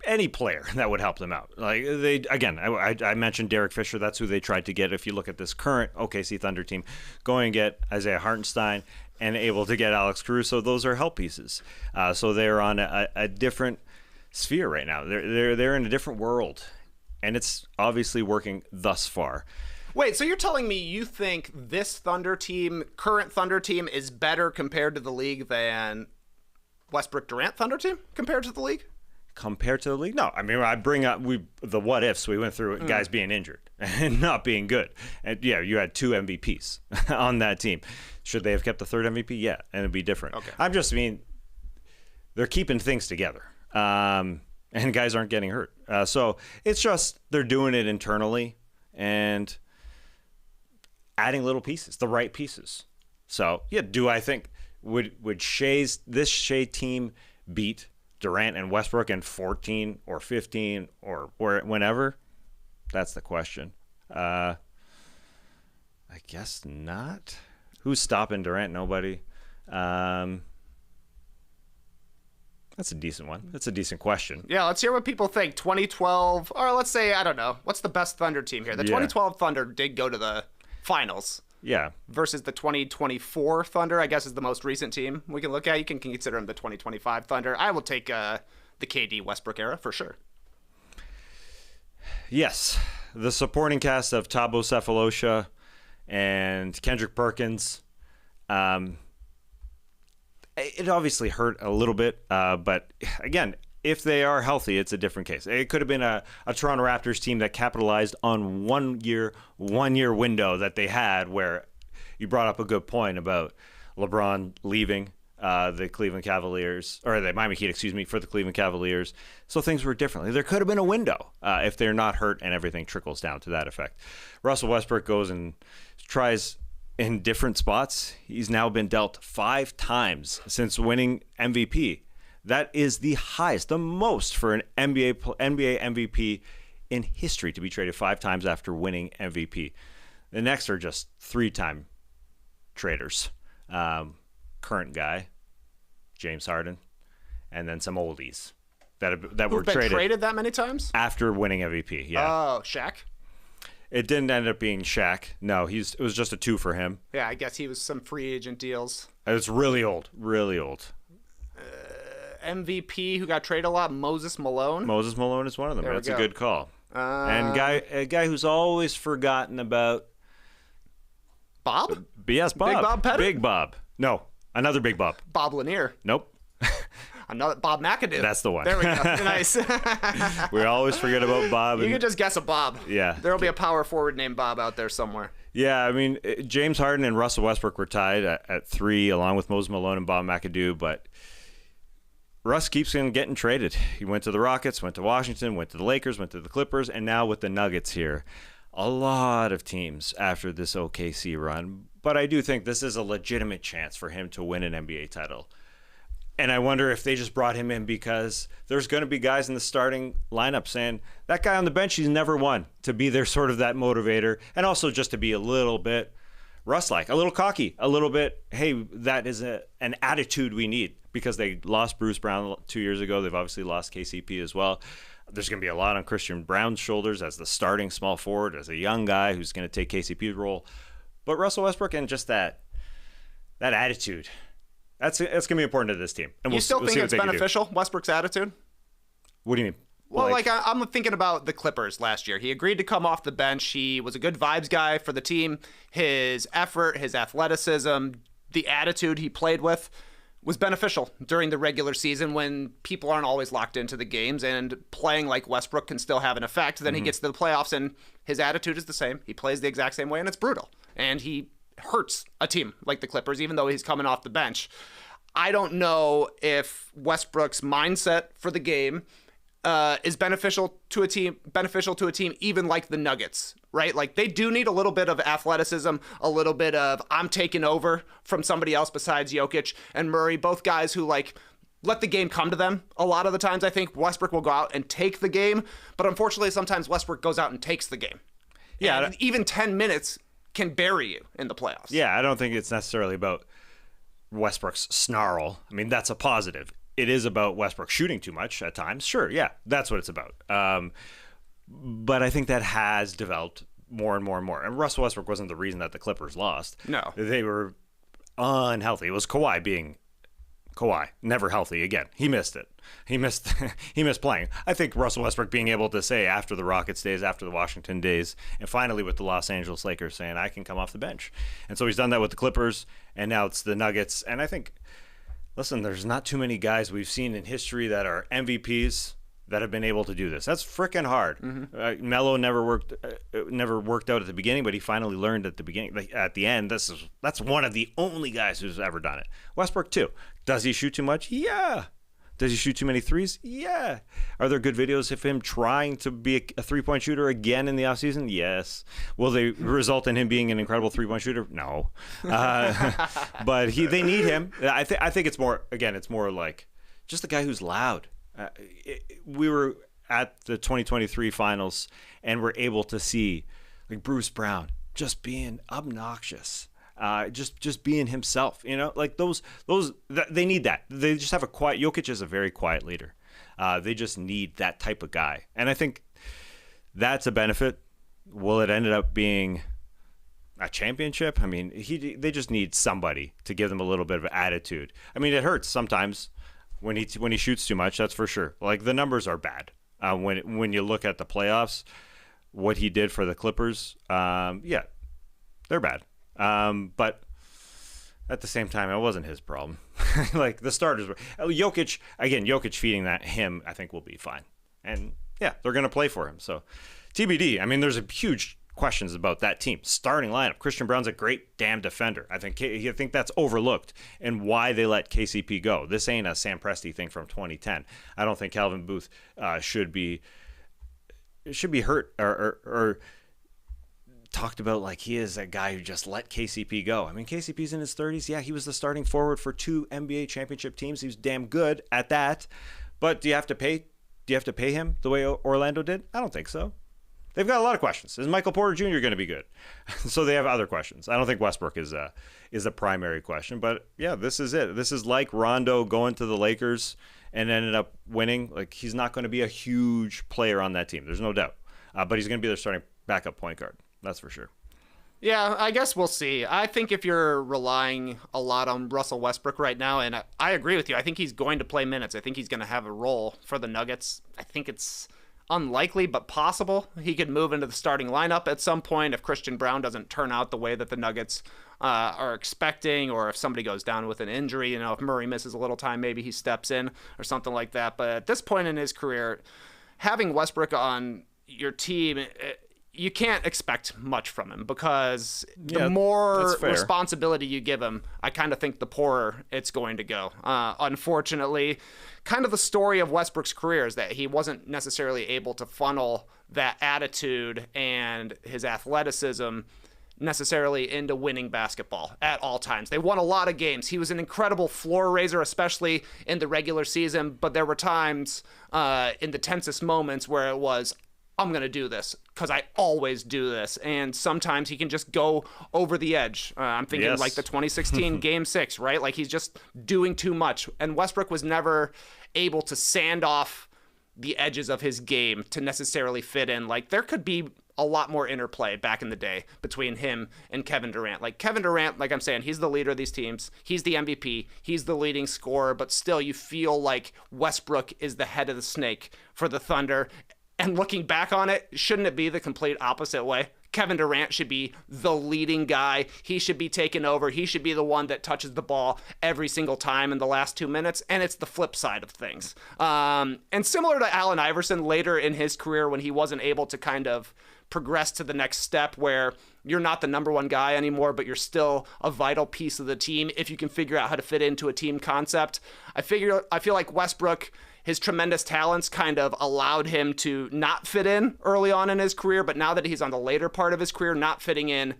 any player that would help them out. Like I mentioned Derek Fisher. That's who they tried to get. If you look at this current OKC Thunder team, going and get Isaiah Hartenstein and able to get Alex Caruso, those are help pieces. So they're on a different sphere right now. They're in a different world, and it's obviously working thus far. Wait, so you're telling me you think this Thunder team, current Thunder team, is better compared to the league than Westbrook Durant Thunder team compared to the league? Compared to the league? No. I mean, I bring up the what ifs. We went through guys being injured and not being good. And yeah, you had 2 MVPs on that team. Should they have kept the 3rd MVP? Yeah, and it'd be different. Okay. I'm just they're keeping things together. And guys aren't getting hurt. So it's just they're doing it internally and adding little pieces, the right pieces. So, yeah, do I think would this Shai team beat Durant and Westbrook in 14 or 15 or whenever? That's the question. I guess not. Who's stopping Durant? Nobody. That's a decent one. That's a decent question. Yeah, let's hear what people think. 2012, or let's say, I don't know, what's the best Thunder team here? The 2012 Thunder did go to the finals. Yeah. Versus the 2024 Thunder, I guess, is the most recent team we can look at. You can consider them the 2025 Thunder. I will take the KD Westbrook era for sure. Yes. The supporting cast of Thabo Sefolosha and Kendrick Perkins. It obviously hurt a little bit, but again, if they are healthy, it's a different case. It could have been a Toronto Raptors team that capitalized on one year window that they had, where you brought up a good point about LeBron leaving the Cleveland Cavaliers, or the Miami Heat, for the Cleveland Cavaliers. So things were differently. There could have been a window if they're not hurt and everything trickles down to that effect. Russell Westbrook goes and tries in different spots. He's now been dealt 5 times since winning MVP. That is the highest, the most for an NBA MVP in history to be traded 5 times after winning MVP. The next are just 3-time traders. Current guy, James Harden, and then some oldies that were Who've been traded that many times after winning MVP. Yeah. Oh, Shaq. It didn't end up being Shaq. No, it was just a 2 for him. Yeah, I guess he was some free agent deals. It's really old, really old. MVP who got traded a lot, Moses Malone. Moses Malone is one of them. That's a good call. And a guy who's always forgotten about. Bob? Yes, Bob. Big Bob Pettit? Big Bob. No, another Big Bob. Bob Lanier. Nope. Another Bob McAdoo. That's the one. There we go. Nice. We always forget about Bob. You can just guess a Bob. Yeah. There'll be a power forward named Bob out there somewhere. Yeah, I mean, James Harden and Russell Westbrook were tied at 3, along with Moses Malone and Bob McAdoo, but Russ keeps on getting traded. He went to the Rockets, went to Washington, went to the Lakers, went to the Clippers, and now with the Nuggets here. A lot of teams after this OKC run, but I do think this is a legitimate chance for him to win an NBA title. And I wonder if they just brought him in because there's going to be guys in the starting lineup saying, that guy on the bench, he's never won, to be their sort of that motivator, and also just to be a little bit Russ-like, a little cocky, a little bit, hey, that is an attitude we need, because they lost Bruce Brown 2 years ago. They've obviously lost KCP as well. There's going to be a lot on Christian Brown's shoulders as the starting small forward, as a young guy who's going to take KCP's role. But Russell Westbrook and just that attitude, that's going to be important to this team. And you still think it's beneficial, Westbrook's attitude? What do you mean? Well, I'm thinking about the Clippers last year. He agreed to come off the bench. He was a good vibes guy for the team. His effort, his athleticism, the attitude he played with was beneficial during the regular season when people aren't always locked into the games, and playing like Westbrook can still have an effect. Then he gets to the playoffs and his attitude is the same. He plays the exact same way, and it's brutal. And he hurts a team like the Clippers, even though he's coming off the bench. I don't know if Westbrook's mindset for the game is beneficial to a team even like the Nuggets, right? Like, they do need a little bit of athleticism, a little bit of I'm taking over from somebody else besides Jokic and Murray, both guys who let the game come to them. A lot of the times I think Westbrook will go out and take the game, but unfortunately sometimes Westbrook goes out and takes the game. Yeah, and even 10 minutes can bury you in the playoffs. Yeah, I don't think it's necessarily about Westbrook's snarl. I mean, that's a positive. It is about Westbrook shooting too much at times. Sure, yeah, that's what it's about. But I think that has developed more and more and more. And Russell Westbrook wasn't the reason that the Clippers lost. No. They were unhealthy. It was Kawhi being Kawhi, never healthy again. He missed it. He missed playing. I think Russell Westbrook being able to say after the Rockets days, after the Washington days, and finally with the Los Angeles Lakers saying, I can come off the bench. And so he's done that with the Clippers, and now it's the Nuggets. And I think, listen, there's not too many guys we've seen in history that are MVPs that have been able to do this. That's freaking hard. Mm-hmm. Melo never worked out at the beginning, but he finally learned at the beginning. At the end, that's one of the only guys who's ever done it. Westbrook too. Does he shoot too much? Yeah. Does he shoot too many threes? Yeah. Are there good videos of him trying to be a three-point shooter again in the offseason? Yes. Will they result in him being an incredible three-point shooter? No. But they need him. I think it's more, again, it's more like just the guy who's loud. We were at the 2023 finals and we're able to see like Bruce Brown just being obnoxious. Just being himself, like those they need that. They just have a quiet. Jokic is a very quiet leader. They just need that type of guy, and I think that's a benefit. Will it end up being a championship? I mean, they just need somebody to give them a little bit of attitude. I mean, it hurts sometimes when he shoots too much. That's for sure. Like the numbers are bad when you look at the playoffs. What he did for the Clippers, yeah, they're bad. But at the same time, it wasn't his problem. Like the starters were Jokic feeding him, I think will be fine. And yeah, they're going to play for him. So TBD. I mean, there's a huge questions about that team starting lineup. Christian Brown's a great damn defender. I think that's overlooked and why they let KCP go. This ain't a Sam Presti thing from 2010. I don't think Calvin should be hurt or talked about like he is a guy who just let KCP go. I mean, KCP's in his 30s. Yeah, he was the starting forward for 2 NBA championship teams. He was damn good at that. But do you have to pay him the way Orlando did? I don't think so. They've got a lot of questions. Is Michael Porter Jr. going to be good? So they have other questions. I don't think Westbrook is a primary question. But yeah, this is it. This is like Rondo going to the Lakers and ended up winning. Like, he's not going to be a huge player on that team. There's no doubt. But he's going to be their starting backup point guard. That's for sure. Yeah, I guess we'll see. I think if you're relying a lot on Russell Westbrook right now, and I agree with you, I think he's going to play minutes. I think he's going to have a role for the Nuggets. I think it's unlikely, but possible. He could move into the starting lineup at some point if Christian Brown doesn't turn out the way that the Nuggets are expecting, or if somebody goes down with an injury. You know, if Murray misses a little time, maybe he steps in or something like that. But at this point in his career, having Westbrook on your team, you can't expect much from him, because the more responsibility you give him, I kind of think the poorer it's going to go. Unfortunately, kind of the story of Westbrook's career is that he wasn't necessarily able to funnel that attitude and his athleticism necessarily into winning basketball at all times. They won a lot of games. He was an incredible floor raiser, especially in the regular season, but there were times in the tensest moments where it was, I'm going to do this because I always do this. And sometimes he can just go over the edge. I'm thinking like the 2016 Game 6, right? Like, he's just doing too much. And Westbrook was never able to sand off the edges of his game to necessarily fit in. Like, there could be a lot more interplay back in the day between him and Kevin Durant. Like, Kevin Durant, like I'm saying, he's the leader of these teams. He's the MVP. He's the leading scorer. But still, you feel like Westbrook is the head of the snake for the Thunder. And looking back on it, shouldn't it be the complete opposite way? Kevin Durant should be the leading guy. He should be taking over. He should be the one that touches the ball every single time in the last 2 minutes. And it's the flip side of things. And similar to Allen Iverson later in his career, when he wasn't able to kind of progress to the next step where you're not the number one guy anymore, but you're still a vital piece of the team if you can figure out how to fit into a team concept. I feel like Westbrook, his tremendous talents kind of allowed him to not fit in early on in his career, but now that he's on the later part of his career, not fitting in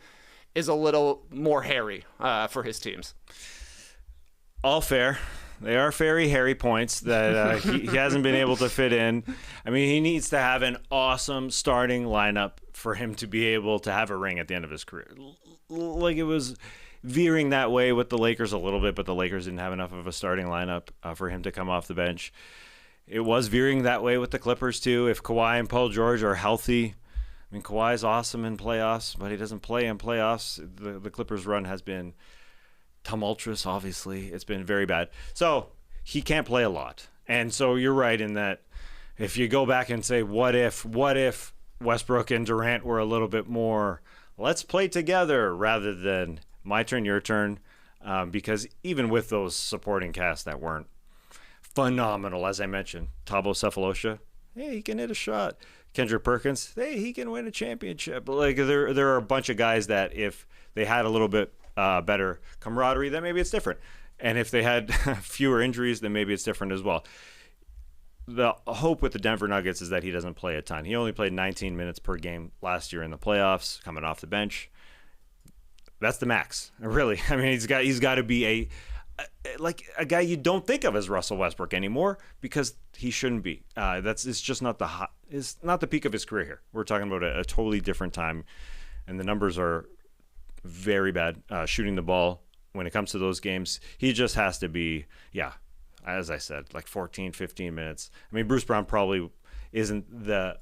is a little more hairy for his teams. All fair. They are very hairy points that he hasn't been able to fit in. I mean, he needs to have an awesome starting lineup for him to be able to have a ring at the end of his career. Like, it was veering that way with the Lakers a little bit, but the Lakers didn't have enough of a starting lineup for him to come off the bench. It was veering that way with the Clippers too. If Kawhi and Paul George are healthy, I mean, Kawhi's awesome in playoffs, but he doesn't play in playoffs. The Clippers run has been tumultuous, obviously. It's been very bad. So he can't play a lot. And so you're right in that if you go back and say, what if Westbrook and Durant were a little bit more, let's play together rather than my turn, your turn, because even with those supporting casts that weren't phenomenal, as I mentioned, Thabo Cephalosha, hey, he can hit a shot. Kendrick Perkins, hey, he can win a championship. Like, there are a bunch of guys that if they had a little bit better camaraderie, then maybe it's different. And if they had fewer injuries, then maybe it's different as well. The hope with the Denver Nuggets is that he doesn't play a ton. He only played 19 minutes per game last year in the playoffs, coming off the bench. That's the max, really. I mean, he's got to be a guy you don't think of as Russell Westbrook anymore, because he shouldn't be. It's just not it's not the peak of his career here. We're talking about a totally different time, and the numbers are very bad shooting the ball when it comes to those games. He just has to be, as I said, like 14, 15 minutes. I mean, Bruce Brown probably isn't the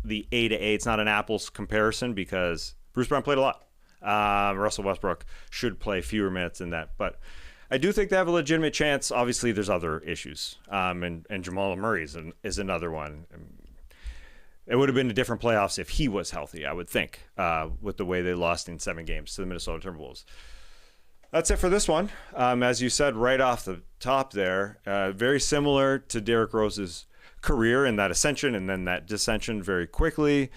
A to A. It's not an apples comparison because Bruce Brown played a lot. Russell Westbrook should play fewer minutes than that, but I do think they have a legitimate chance. Obviously, there's other issues, and Jamal Murray is another one. It would have been a different playoffs if he was healthy, I would think, with the way they lost in 7 games to the Minnesota Timberwolves. That's it for this one. As you said right off the top there, very similar to Derrick Rose's career in that ascension and then that descension very quickly.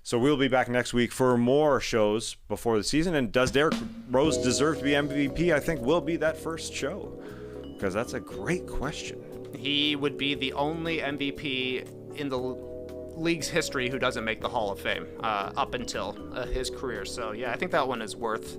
So we'll be back next week for more shows before the season. And does Derrick Rose deserve to be MVP? I think will be that first show, because that's a great question. He would be the only MVP in the league's history who doesn't make the Hall of Fame up until his career. So, yeah, I think that one is worth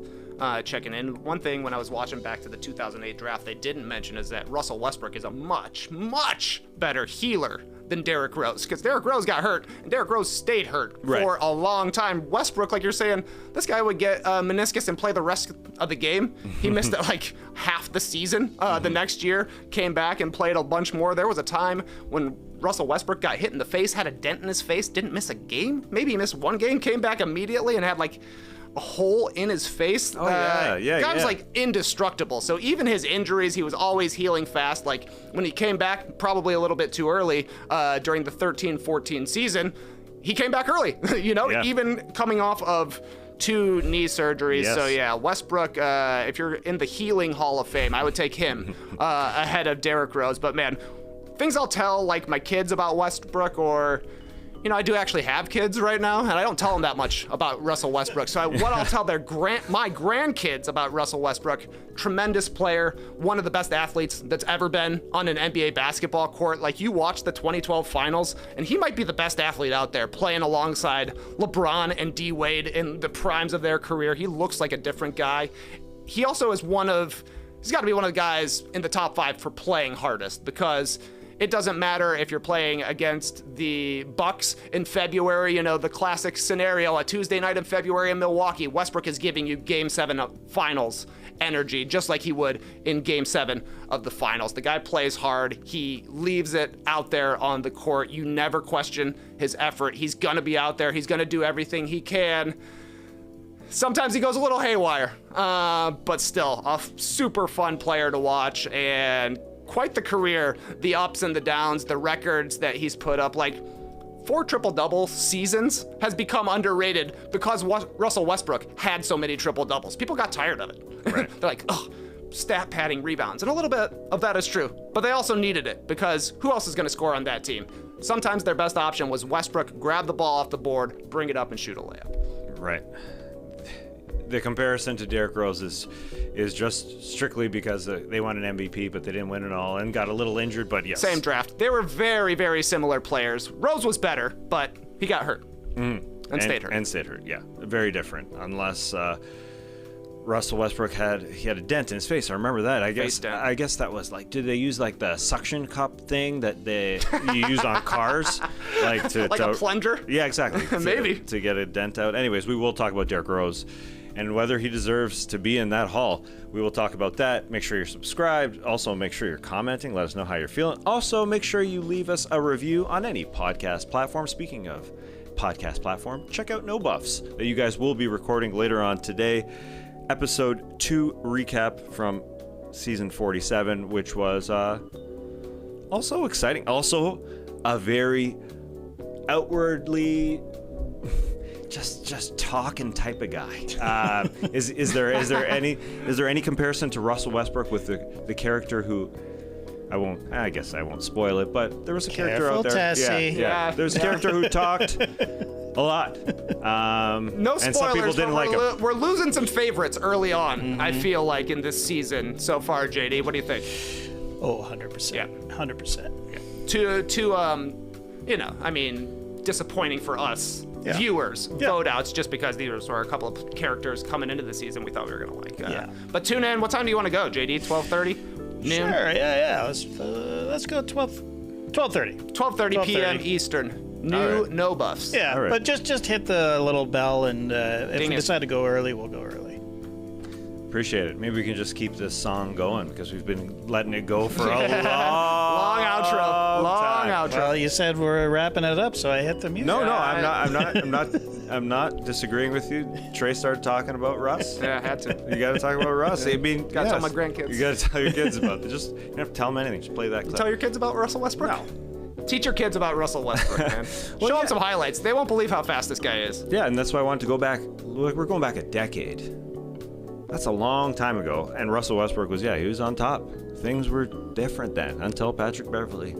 checking in. One thing when I was watching back to the 2008 draft they didn't mention is that Russell Westbrook is a much, much better healer than Derrick Rose, because Derrick Rose got hurt and Derrick Rose stayed hurt for a long time. Westbrook, like you're saying, this guy would get meniscus and play the rest of the game. He missed like half the season. The next year came back and played a bunch more. There was a time when Russell Westbrook got hit in the face, had a dent in his face, didn't miss a game. Maybe he missed one game, came back immediately and had like a hole in his face. Guy was like indestructible. So even his injuries, he was always healing fast. Like when he came back, probably a little bit too early during the 13-14 season, he came back early. Even coming off of 2 knee surgeries. Yes. So yeah, Westbrook, if you're in the healing Hall of Fame, I would take him ahead of Derrick Rose. But man, things I'll tell like my kids about Westbrook, or I do actually have kids right now, and I don't tell them that much about Russell Westbrook. So what I'll tell my grandkids about Russell Westbrook: tremendous player, one of the best athletes that's ever been on an NBA basketball court. Like, you watch the 2012 finals, and he might be the best athlete out there, playing alongside LeBron and D Wade in the primes of their career. He looks like a different guy. He also is he's got to be one of the guys in the top 5 for playing hardest, because it doesn't matter if you're playing against the Bucks in February, the classic scenario, a Tuesday night in February in Milwaukee. Westbrook is giving you Game 7 of finals energy, just like he would in Game 7 of the finals. The guy plays hard. He leaves it out there on the court. You never question his effort. He's going to be out there. He's going to do everything he can. Sometimes he goes a little haywire, but still a super fun player to watch, and quite the career, the ups and the downs, the records that he's put up. Like 4 triple-double seasons has become underrated because Russell Westbrook had so many triple-doubles. People got tired of it. Right. They're like, stat padding rebounds. And a little bit of that is true, but they also needed it, because who else is going to score on that team? Sometimes their best option was Westbrook, grab the ball off the board, bring it up and shoot a layup. Right. The comparison to Derrick Rose is just strictly because they won an MVP, but they didn't win it all and got a little injured. But yes, same draft. They were very, very similar players. Rose was better, but he got hurt and stayed hurt. And stayed hurt. Yeah, very different. Unless Russell Westbrook had a dent in his face. I remember that. I guess that was like, did they use like the suction cup thing that you use on cars, like a plunger? Yeah, exactly. Maybe to get a dent out. Anyways, we will talk about Derrick Rose and whether he deserves to be in that hall. We will talk about that. Make sure you're subscribed. Also, make sure you're commenting. Let us know how you're feeling. Also, make sure you leave us a review on any podcast platform. Speaking of podcast platform, check out No Buffs that you guys will be recording later on today. Episode 2 recap from season 47, which was also exciting. Also, a very outwardly just talking type of guy. Is there any comparison to Russell Westbrook with the character who I guess I won't spoil it, but there was a character out there. Tessie. Yeah. There's a character who talked a lot. No spoilers, and some people didn't like him. We're losing some favorites early on, I feel like, in this season so far, JD. What do you think? Oh, 100%. Yeah. 100%. Yeah. Disappointing for us viewers, vote outs, just because these were a couple of characters coming into the season we thought we were going to like. But tune in. What time do you want to go, JD? 12:30? Noon? Sure, yeah. Let's go 12:30. 12:30 p.m. Eastern. No buffs. Yeah, right. But just hit the little bell, and if we decide to go early, we'll go early. Appreciate it. Maybe we can just keep this song going, because we've been letting it go for a long outro. Well, you said we're wrapping it up, so I hit the music. No, I'm not disagreeing with you. Trey started talking about Russ. Yeah, I had to. You got to talk about Russ. Gotta tell my grandkids. You got to tell your kids about it. You don't have to tell them anything. Just play that clip. Tell your kids about Russell Westbrook? No. Teach your kids about Russell Westbrook, man. Show them some highlights. They won't believe how fast this guy is. Yeah, and that's why I wanted to go back. Look, we're going back a decade. That's a long time ago. And Russell Westbrook he was on top. Things were different then, until Patrick Beverley.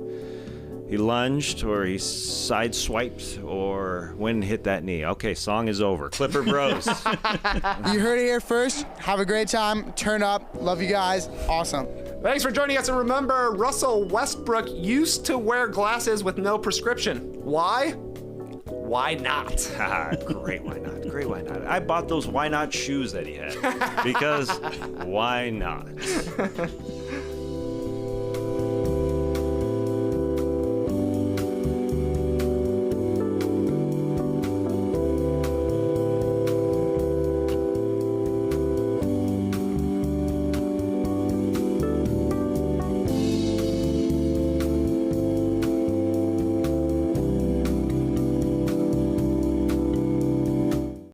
He lunged, or he sideswiped, or went and hit that knee. Okay, song is over. Clipper Bros. You heard it here first. Have a great time. Turn up. Love you guys. Awesome. Thanks for joining us. And remember, Russell Westbrook used to wear glasses with no prescription. Why? why not? Haha, great, why not? Great, why not? I bought those why not shoes that he had because why not?